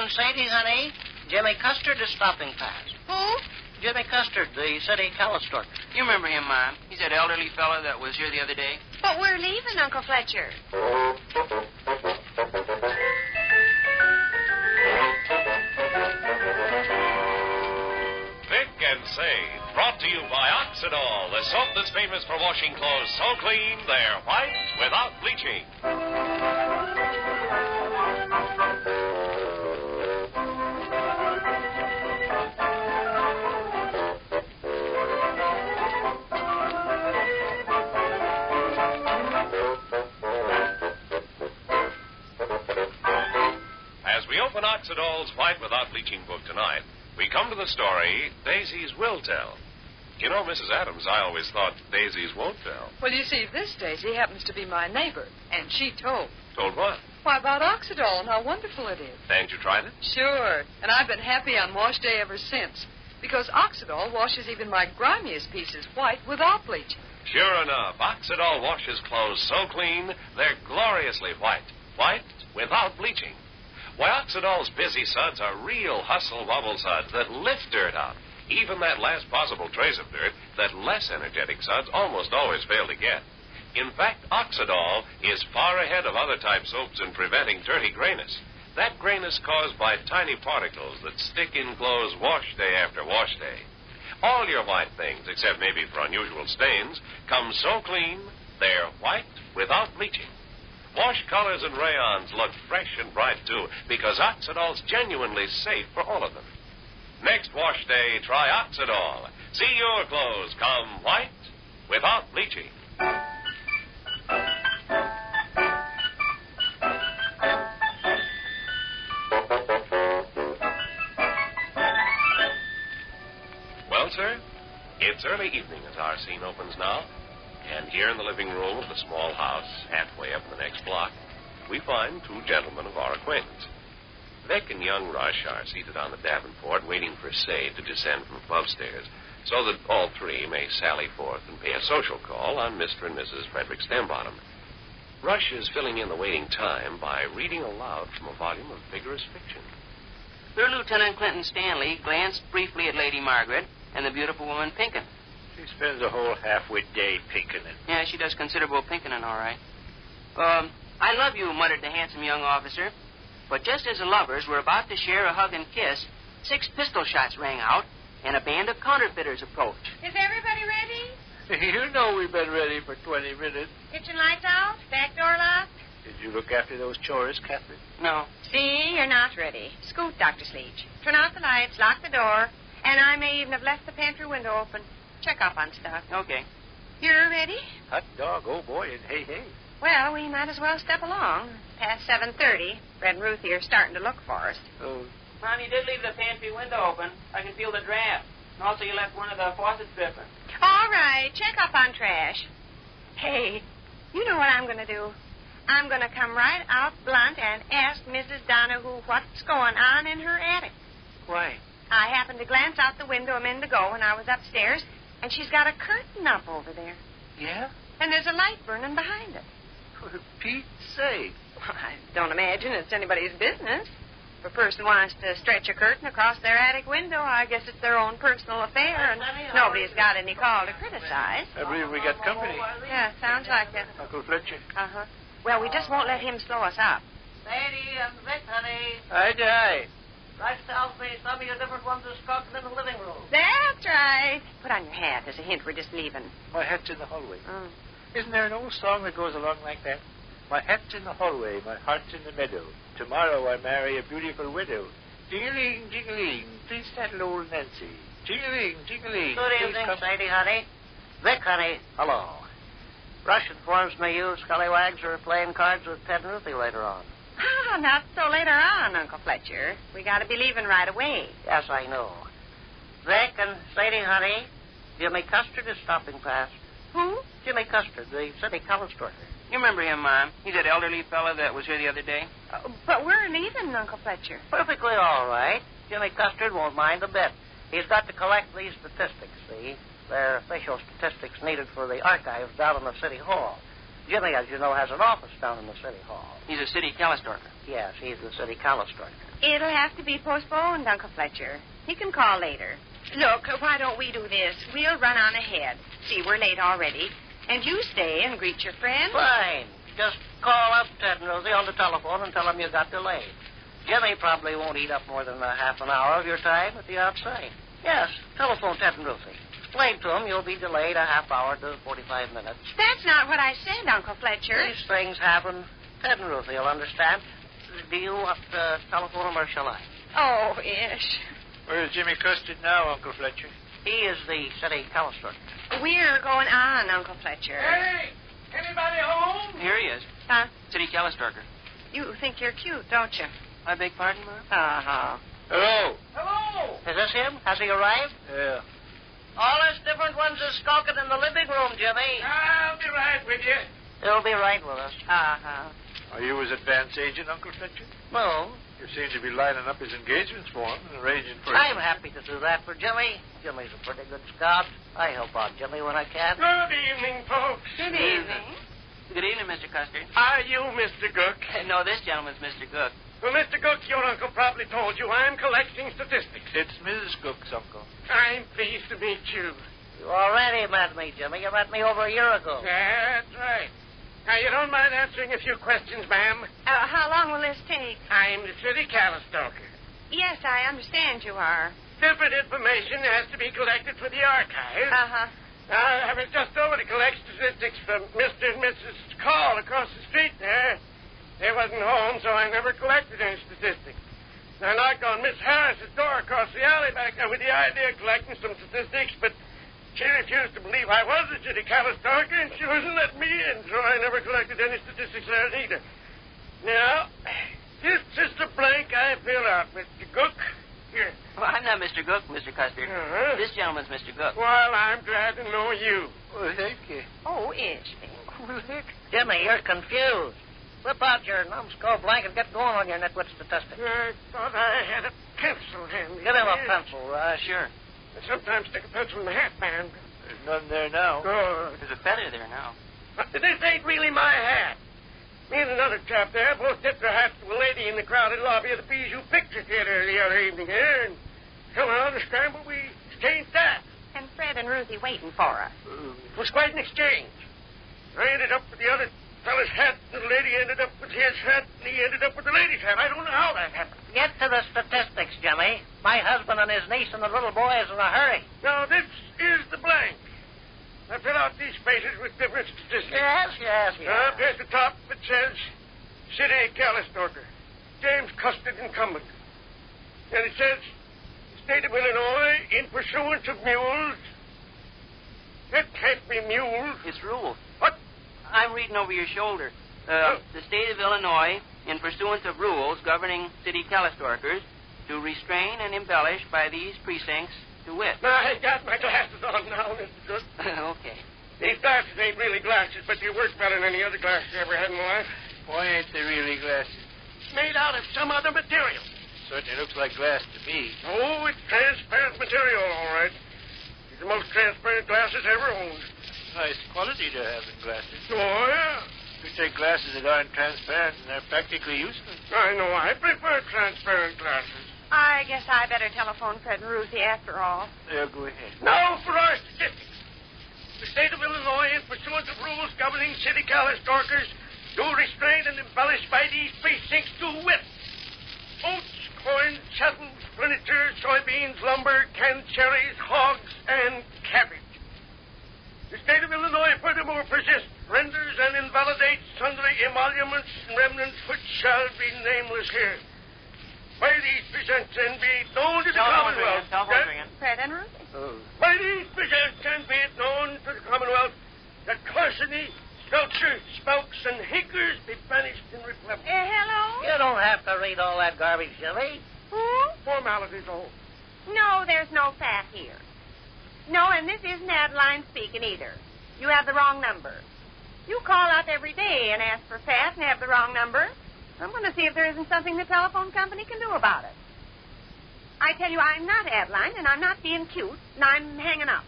and Sadie, honey. Jimmy Custard is stopping past. Who? Jimmy Custard, the city Calistoker. You remember him, Mom. He's that elderly fellow that was here the other day. But we're leaving, Uncle Fletcher. Vic and Sade, brought to you by Oxidol, the soap that's famous for washing clothes so clean they're white without bleaching. As we open Oxidol's White Without Bleaching book tonight, we come to the story, Daisy's Will Tell. You know, Mrs. Adams, I always thought Daisy's won't tell. Well, you see, this Daisy happens to be my neighbor, and she told. Told what? Why, about Oxidol and how wonderful it is. And you tried it? Sure, and I've been happy on wash day ever since, because Oxidol washes even my grimiest pieces white without bleaching. Sure enough, Oxidol washes clothes so clean, they're gloriously white. White without bleaching. Why, Oxidol's busy suds are real hustle-wobble suds that lift dirt out. Even that last possible trace of dirt that less energetic suds almost always fail to get. In fact, Oxidol is far ahead of other type soaps in preventing dirty grayness. That grayness caused by tiny particles that stick in clothes wash day after wash day. All your white things, except maybe for unusual stains, come so clean, they're white without bleaching. Wash colors and rayons look fresh and bright, too, because Oxidol's genuinely safe for all of them. Next wash day, try Oxidol. See your clothes come white without bleaching. Well, sir, it's early evening as our scene opens now. And here in the living room of the small house, halfway up the next block, we find two gentlemen of our acquaintance. Vic and young Rush are seated on the Davenport waiting for Sade to descend from above stairs so that all three may sally forth and pay a social call on Mr. and Mrs. Frederick Stembottom. Rush is filling in the waiting time by reading aloud from a volume of vigorous fiction. Third Lieutenant Clinton Stanley glanced briefly at Lady Margaret and the beautiful woman Pinkin. She spends the whole half-wit day pinking-ing. Yeah, she does considerable pinking-ing, all right. I love you, muttered the handsome young officer. But just as the lovers were about to share a hug and kiss, 6 pistol shots rang out, and a band of counterfeiters approached. Is everybody ready? You know we've been ready for 20 minutes. Kitchen lights out? Back door locked? Did you look after those chores, Catherine? No. See, you're not ready. Scoot, Dr. Sleech. Turn out the lights, lock the door, and I may even have left the pantry window open. Check up on stuff. Okay. You're ready? Hot dog, oh boy, and hey, hey. Well, we might as well step along. Past 7:30. Fred and Ruthie are starting to look for us. Oh. Mom, you did leave the pantry window open. I can feel the draft. And also you left one of the faucets dripping. All right, check up on trash. Hey, you know what I'm going to do? I'm going to come right out blunt and ask Mrs. Donahue what's going on in her attic. Why? I happened to glance out the window a minute ago when I was upstairs, and she's got a curtain up over there. Yeah? And there's a light burning behind it. For Pete's sake. I don't imagine it's anybody's business. If a person wants to stretch a curtain across their attic window, I guess it's their own personal affair, and nobody's got any call to criticize. I believe we got company. Yeah, sounds like it. Uncle Fletcher. Uh-huh. Well, we just won't let him slow us up. Sadie and Vic, honey. Aye. Rush tells me some of you different ones are skulking in the living room. That's right. Put on your hat as a hint we're just leaving. My hat's in the hallway. Mm. Isn't there an old song that goes along like that? My hat's in the hallway, my heart's in the meadow. Tomorrow I marry a beautiful widow. Jingling, jingling, please saddle old Nancy. Jingling, jingling. Good please evening, come... Sadie, honey. Vic, honey, hello. Rush informs me you scallywags are playing cards with Ted and Ruthie later on. Ah, not so later on, Uncle Fletcher. We got to be leaving right away. Yes, I know. Vic and Sadie, honey, Jimmy Custard is stopping past. Who? Jimmy Custard, the city Calistoker. You remember him, Mom? He's that elderly fellow that was here the other day. But we're leaving, Uncle Fletcher. Perfectly all right. Jimmy Custard won't mind a bit. He's got to collect these statistics, see? They're official statistics needed for the archives down in the city hall. Jimmy, as you know, has an office down in the city hall. He's a city Calistoker. Yes, he's the city Calistoker. It'll have to be postponed, Uncle Fletcher. He can call later. Look, why don't we do this? We'll run on ahead. See, we're late already. And you stay and greet your friend. Fine. Just call up Ted and Rosie on the telephone and tell them you got delayed. Jimmy probably won't eat up more than a half an hour of your time at the outside. Yes, telephone Ted and Rosie. Explain to them you'll be delayed a half hour to 45 minutes. That's not what I said, Uncle Fletcher. These things happen. Ted and Ruthie will understand. Do you want to telephone them or shall I? Oh, Ish. Where's Jimmy Custard now, Uncle Fletcher? He is the city councilor. We're going on, Uncle Fletcher. Hey, anybody home? Here he is. Huh? City Calistarker. You think you're cute, don't you? I beg pardon, Ma? Uh-huh. Hello. Hello. Is this him? Has he arrived? Yeah. All us different ones are skulking in the living room, Jimmy. I'll be right with you. He'll be right with us. Uh-huh. Are you his advance agent, Uncle Fletcher? No, You seem to be lining up his engagements for him and arranging for I'm happy to do that for Jimmy. Jimmy's a pretty good scout. I help out Jimmy when I can. Good evening, folks. Good evening. Good evening, Mr. Custard. Are you Mr. Gook? No, this gentleman's Mr. Cook. Well, Mr. Gook, your uncle probably told you I'm collecting statistics. It's Mrs. Cook's uncle. I'm pleased to meet you. You already met me, Jimmy. You met me over a year ago. That's right. Now, you don't mind answering a few questions, ma'am? How long will this take? I'm the city Calistalker. Yes, I understand you are. Different information has to be collected for the archives. Uh-huh. I was just over to collect statistics from Mr. and Mrs. Call across the street there. They wasn't home, so I never collected any statistics. I knocked on Miss Harris's door across the alley back there with the idea of collecting some statistics, but she refused to believe I was a city Calistalker, and she wouldn't let me in, so I never collected any statistics there either. Now, this is the blank I fill out, Mr. Gook. Here. Well, I'm not Mr. Cook, Mr. Custard. Uh-huh. This gentleman's Mr. Cook. Well, I'm glad to know you. Well, thank you. Oh, Ish. Jimmy, you're confused. Whip out your numbskull blank and get going on your nitwit statistics. I thought I had a pencil handy. Give him a here. pencil, Rush. Sure. I sometimes stick a pencil in my hat band. There's none there now. Good. There's a feather there now. But this ain't really my hat. Me and another chap there both tipped our hats to a lady in the crowded lobby of the Bijou Picture Theater the other evening here, and somehow the scramble we exchanged that. And Fred and Ruthie waiting for us. It was quite an exchange. I ended up with the other fellow's hat, and the lady ended up with his hat, and he ended up with the lady's hat. I don't know how that happened. Get to the statistics, Jimmy. My husband and his niece and the little boy is in a hurry. Now, this is the blank. I fill out these spaces with different statistics. Yes. Up here at the top, it says City Calistalker, James Custard incumbent. And it says State of Illinois in pursuance of mules. That can't be mules. It's rules. What? I'm reading over your shoulder. The state of Illinois, in pursuance of rules governing city Calistarkers, to restrain and embellish by these precincts, to wit. I got my glasses on now, Mr. Good. Okay. These glasses ain't really glasses, but they work better than any other glasses I ever had in my life. Why ain't they really glasses? Made out of some other material. Certainly looks like glass to me. Oh, it's transparent material, all right. It's the most transparent glasses ever owned. Nice quality to have in glasses. Oh, yeah. You take glasses that aren't transparent and they're practically useless. I know. I prefer transparent glasses. I guess I better telephone Fred and Ruthie after all. Yeah, go ahead. Now for our statistics. The state of Illinois, in pursuance of rules governing city Calistalkers, do restrain and embellish by these precincts to wit. Oats, corn, chattels, furniture, soybeans, lumber, canned cherries, hogs, and cabbage. The state of Illinois furthermore persists, renders, and invalidates sundry emoluments and remnants which shall be nameless here. By these presents and be it known to the Commonwealth. Telephone's ringing. Fred and Ruthie? By these presents and be it known to the Commonwealth that larceny, sculpture, spouts, and hinkers be banished in republic. Hello? You don't have to read all that garbage, Jimmy. Who? Formalities all. No, there's no fat here. No, and this isn't Adeline speaking either. You have the wrong number. You call up every day and ask for fat and have the wrong number. I'm going to see if there isn't something the telephone company can do about it. I tell you, I'm not Adeline, and I'm not being cute, and I'm hanging up.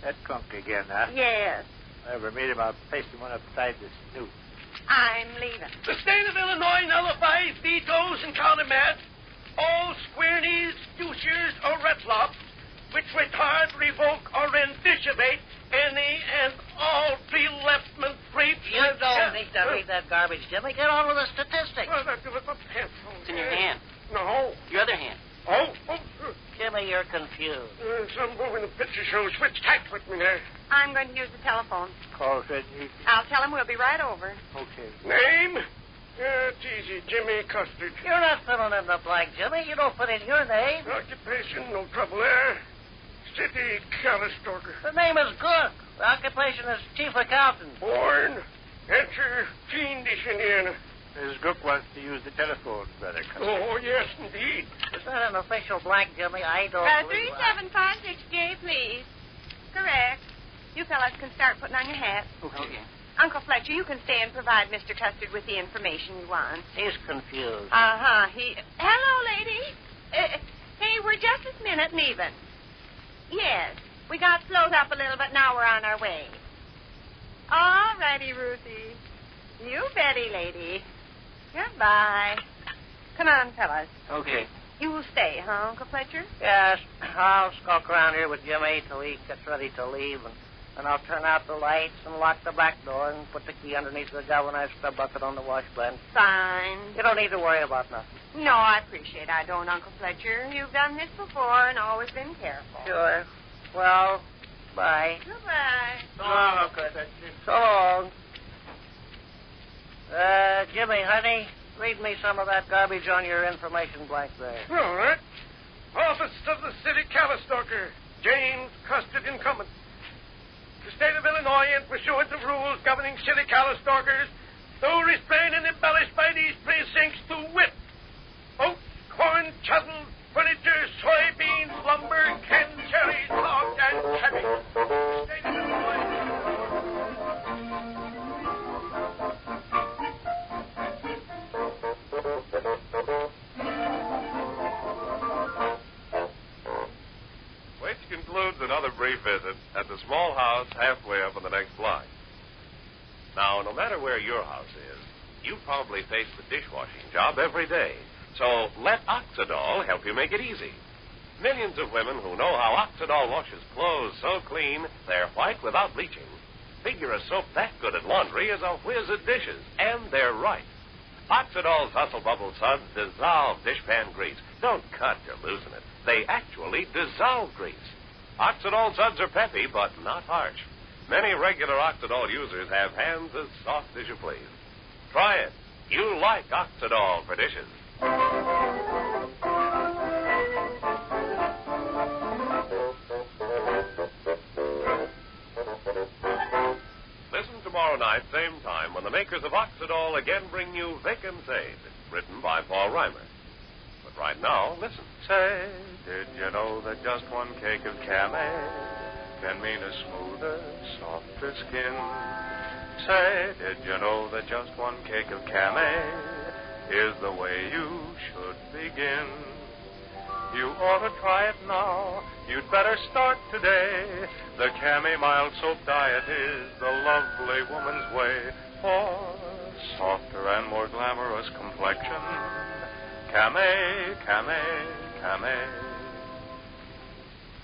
That crunk again, huh? Yes, I ever meet him, I'll paste him one upside the snoot. I'm leaving. The state of Illinois nullifies, vetoes, and countermands wedlock, which retard, revoke, or renditivate any and all pre-leftment rape. You don't need to read that garbage, Jimmy. Get on with the statistics. It's in your hand. No. Your other hand. Oh. Jimmy, you're confused. Some moving the picture shows switch tact with me there. I'm going to use the telephone. Call Fred Newton. I'll tell him we'll be right over. Okay. Name? It's easy. Jimmy Custard. You're not filling in the blank, Jimmy. You don't put in your name. Occupation, no trouble there. City Calistorker. The name is good. The occupation is chief accountant. Born, enter, fiendish Indiana. Mrs. Cook wants to use the telephone, Brother Custard. Oh, yes, indeed. Is that an official blank, Jimmy? I don't believe 3756J, please. Correct. You fellas can start putting on your hats. Okay. Uncle Fletcher, you can stay and provide Mr. Custard with the information you want. He's confused. Uh-huh. Hello, lady. Hey, we're just this minute leaving. Yes. We got slowed up a little, but now we're on our way. All righty, Ruthie. You betty, lady. Goodbye. Come on, fellas. Okay. You will stay, huh, Uncle Fletcher? Yes, I'll skulk around here with Jimmy till he gets ready to leave, and I'll turn out the lights and lock the back door and put the key underneath the galvanized scrub bucket on the wash bench. Fine. You don't need to worry about nothing. No, I appreciate I don't, Uncle Fletcher. You've done this before and always been careful. Sure. Well, bye. Goodbye. So long, Uncle Fletcher. So long. Jimmy, honey, read me some of that garbage on your information blank there. All right. Office of the City Calistorker, James Custard, incumbent. The state of Illinois, in pursuance of rules governing city Calistorkers, though restrained and embellished by these precincts to wit: oats, corn, chattels, furniture, soybeans, lumber, canned cherries, logs, and cabbage. The state of Illinois... Concludes another brief visit at the small house halfway up on the next block. Now, no matter where your house is, you probably face the dishwashing job every day. So let Oxidol help you make it easy. Millions of women who know how Oxidol washes clothes so clean they're white without bleaching figure a soap that good at laundry is a whiz at dishes, and they're right. Oxidol's Hustle Bubble Suds dissolve dishpan grease. Don't cut or loosen it. They actually dissolve grease. Oxidol suds are peppy, but not harsh. Many regular Oxidol users have hands as soft as you please. Try it. You like Oxidol for dishes. Listen tomorrow night, same time, when the makers of Oxidol again bring you Vic and Sade, written by Paul Reimer. But right now, listen. Say, did you know that just one cake of camay can mean a smoother, softer skin? Say, did you know that just one cake of camay is the way you should begin? You ought to try it now. You'd better start today. The Camay Mild Soap Diet is the lovely woman's way for softer and more glamorous complexion. Camay, Camay, Camay.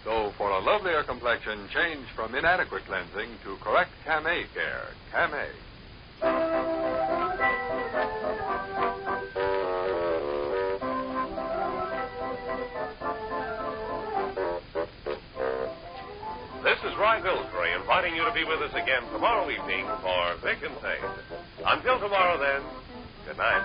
So, for a lovelier complexion, change from inadequate cleansing to correct Camay care. Camay. This is Roy Pillsbury inviting you to be with us again tomorrow evening for Vic and Sade. Until tomorrow, then, good night.